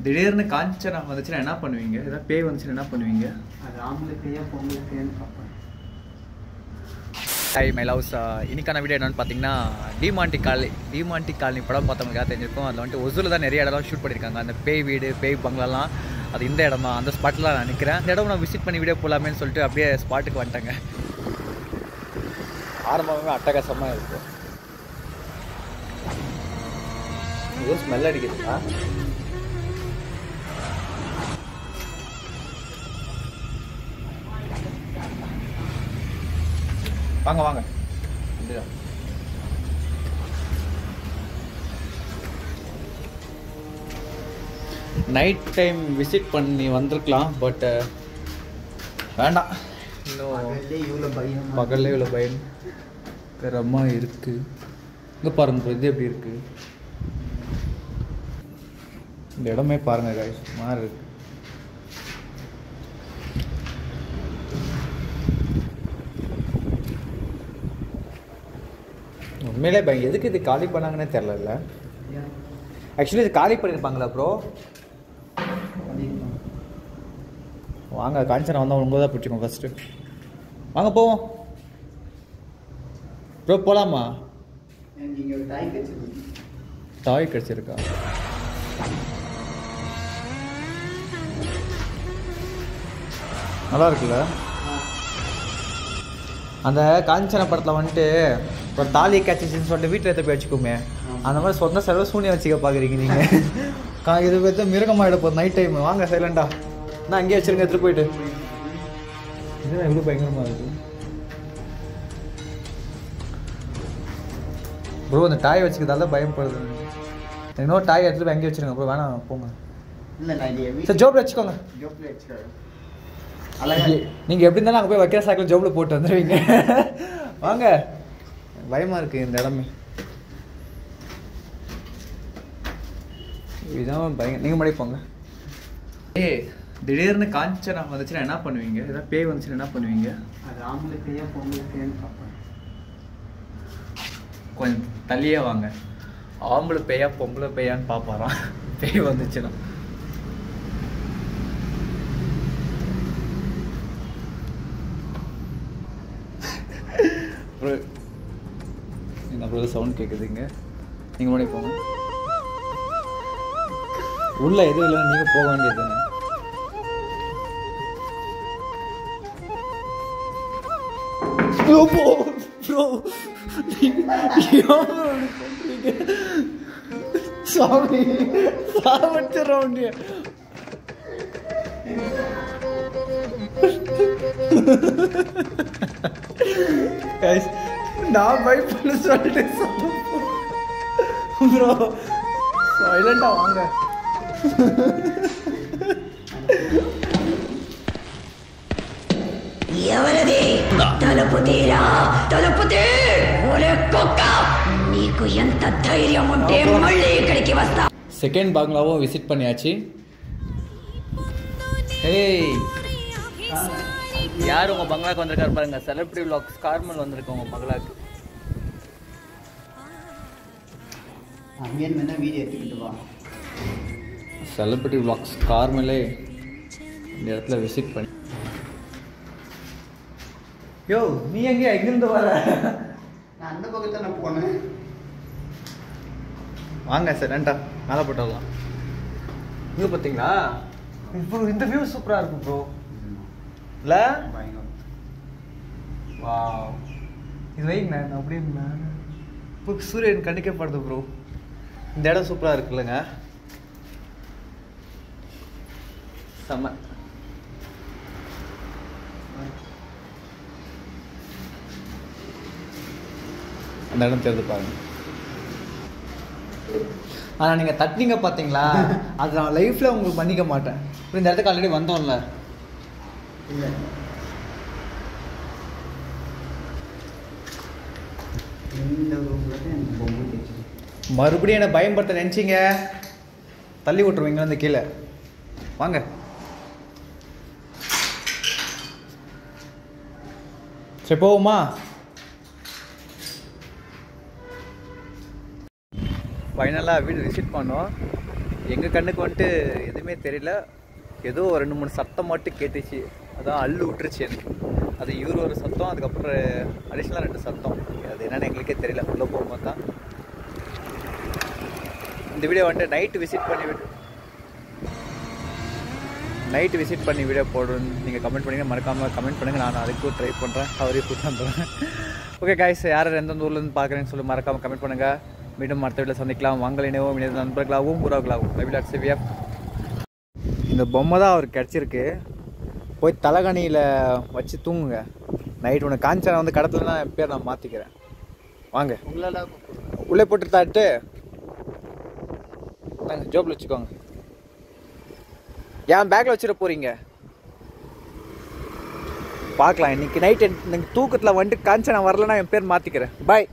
திடீர்னு காஞ்சனா வந்துச்சுன்னா என்ன பண்ணுவீங்க? ஏதாவது பேய் வந்துச்சுன்னா என்ன பண்ணுவீங்க? அது ஆம்பளை பேயா பொம்பளை பேயான்னு பார்ப்பேன். Hi my loves. இன்னைக்கான வீடியோ என்னென்னு பார்த்தீங்கன்னா டிமாண்டி காலனி படம் பார்த்தவங்களுக்காக தெரிஞ்சிருக்கும். அதில் வந்துட்டு ஒசூரில் தான் நிறைய இடம்லாம் ஷூட் பண்ணியிருக்காங்க. அந்த பேய் வீடு பேய் பங்களாலாம் அது இந்த இடம் தான். அந்த ஸ்பாட்டில் நான் நிற்கிறேன். இந்த இடம் நான் விசிட் பண்ணி வீடியோ போகலாமேன்னு சொல்லிட்டு அப்படியே ஸ்பாட்டுக்கு வந்துட்டேங்க. ஆரம்பமே அட்டகாசமாக இருக்கும். ஏதோ ஸ்மெல் அடிக்குதுங்களா? வாங்க வாங்க. நைட் டைம் விசிட் பண்ணி வந்திருக்கலாம், பட் வேண்டாம். இன்னும் பகல்லே இவ்வளோ பயம் பயங்கரமாக இருக்கு. இங்கே பாருங்க, இது எப்படி இருக்கு இந்த இடமே பாருங்க காய்ஸ், மாறி இருக்கு. உண்மையிலே பயம். எதுக்கு இது காலி பண்ணாங்கன்னே தெரில. ஆக்சுவலி இது காலி பண்ணியிருப்பாங்களா ப்ரோ? வாங்க, காஞ்சனா வந்தால் உங்க தான் பிடிச்சிக்கோங்க ஃபஸ்ட்டு. வாங்க போவோம் ப்ரோ, போகலாமா? டாய் கிடச்சிருக்கா? நல்லா இருக்குல்ல? அந்த காஞ்சனா படத்தில் வந்துட்டு ஒரு தாலி கேட்சிச்சின்னு சொல்லிட்டு வீட்டில் எடுத்து போய் வச்சுக்கோமே, அந்த மாதிரி சொந்த செலவு சூனியம் வச்சுக்க பார்க்குறீங்க நீங்கள். இது பார்த்து மிருகமாகிட போகுது நைட் டைம். வாங்க சைலண்டா, நான் அங்கேயே வச்சுருங்க எடுத்துகிட்டு போயிட்டு. இதுதான் எவ்வளோ பயங்கரமாக இருக்குது ப்ரோ. அந்த டாய் வச்சுக்கிறதால பயப்படுது. இன்னொரு டாய் எடுத்துகிட்டு போய் அங்கேயே வச்சுருங்க ப்ரோ. வேணாம் போங்க. சரி ஜோப்பில் வச்சுக்கோங்க. நீங்கள் எப்படி இருந்தாலும் அங்கே போய் வைக்கிற சாக்கில் ஜோப்பில் போட்டு வந்துடுவீங்க. வாங்க, பயமாக இருக்குது இந்த இடமே. இதுதான் பயம். நீங்கள் முன்னாடி போங்க. திடீர்னு காஞ்சனா வந்துச்சுன்னா என்ன பண்ணுவீங்க? ஏதாவது பேய் வந்துச்சுன்னா என்ன பண்ணுவீங்க? அது ஆம்பளை பேயா பொம்பளை பேயான்னு பார்ப்பேன். கொஞ்சம் தள்ளியே வாங்க. ஆம்பளை பேயா பொம்பளை பேயான்னு பார்ப்பாராம் பேய் வந்துச்சுன்னா. என்ன ப்ரோ சவுண்ட் கேட்குதுங்க? நீங்கள் முன்னாடி போங்க. உள்ள எதுவும் இல்லைன்னா நீங்கள் போக வேண்டியது தானே. சாமி சாவடிச்சிடறோம். நான் பயப்பட சொல்லிட்டு ப்ரோ சைலண்டா வாங்க. ఎవరిది తలుపు తీరా, తలుపు తీ. ఒరే కుక్క, నీకు ఎంత ధైర్యం ఉంటే మళ్ళీ ఇక్కడికి వస్తా? செகண்ட் பங்களாவும் விசிட் பண்ணியாச்சு. ஏய், யார் உங்கள் பங்களாக்கு வந்திருக்காரு பாருங்க. செலிபிரிட்டி விலாக்ஸ் கார்மல் வந்திருக்கு உங்கள் பங்களாக்கு. வீடியோ எடுத்துக்கிட்டு வா. செலிபிரிட்டி விலாக்ஸ் கார்மலே இந்த இடத்துல விசிட் பண்ணி. யோ, நீ எங்கே எங்கிருந்து வர? நான் அந்த பக்கத்தில் நான் போனேன். வாங்க சார், ரெண்டா மேலே போட்டுடலாம். இங்கே பார்த்தீங்களா ப்ரோ, இந்த வியூ சூப்பராக இருக்கும் ப்ரோ. இல்லை வா, இது வைங்க. நான் அப்படியே இப்போ சூரியன் கண்டிக்கப்படுது ப்ரோ. இந்த இடம் சூப்பராக இருக்குல்லங்க, செம்ம. அந்த இடம் தெரிந்து பாருங்க. ஆனால் நீங்கள் தட்டினீங்க பார்த்தீங்களா, அது நான் லைஃப்பில் உங்களுக்கு பண்ணிக்க மாட்டேன். இந்த இடத்துக்கு ஆல்ரெடி வந்தோம்ல. இல்லை மறுபடியும் என்னை பயன்படுத்த நினச்சிங்க, தள்ளி விட்டுருவீங்களா இந்த கீழே. வாங்க. சரி போவோமா? ஃபைனலாக வீடு விசிட் பண்ணோம். எங்கள் கண்ணுக்கு வந்துட்டு எதுவுமே தெரியல. ஏதோ 2-3 சத்தம் மட்டும் கேட்டுச்சு. அதான் அள்ளு விட்டுருச்சு எனக்கு. அது இவர் ஒரு சத்தம், அதுக்கப்புறம் அடிஷ்னலாக 2 சத்தம். அது என்னென்னு எங்களுக்கே தெரியல. உள்ளே போகும்போது தான் இந்த வீடியோ வந்துட்டு நைட்டு விசிட் பண்ணி வீடியோ போடுறேன்னு நீங்கள் கமெண்ட் பண்ணிங்கன்னா மறக்காமல் கமெண்ட் பண்ணுங்கள். நான் அதுக்கும் ட்ரை பண்ணுறேன். அவரையும் கூட்டு வந்துடுறேன். ஓகே காய்ஸ், யார் எந்தெந்த ஊர்லேருந்து பார்க்குறேன்னு சொல்லி மறக்காமல் கமெண்ட் பண்ணுங்கள். மீண்டும் அடுத்த வீட்டில் சந்திக்கலாம். வாங்கலினவும் இணைய நண்பர்களாகவும் உறவுகளாகவும் ரவிலாட்சிவியா. இந்த பொம்மை தான் அவருக்கு கிடச்சிருக்கு. போய் தலைகணியில் வச்சு தூங்குங்க. நைட் உனக்கு காஞ்சனா வந்து கடத்துலன்னா என் பேர் நான் மாற்றிக்கிறேன். வாங்க உள்ளே போட்டு தாட்டு நாங்கள் ஜோப்பில் வச்சுக்கோங்க. ஏன் பேக்கில் வச்சுட போகிறீங்க? பார்க்கலாம். இன்றைக்கி நைட் எனக்கு தூக்கத்தில் வந்துட்டு காஞ்சனா வரலன்னா என் பேர் மாற்றிக்கிறேன். பாய்.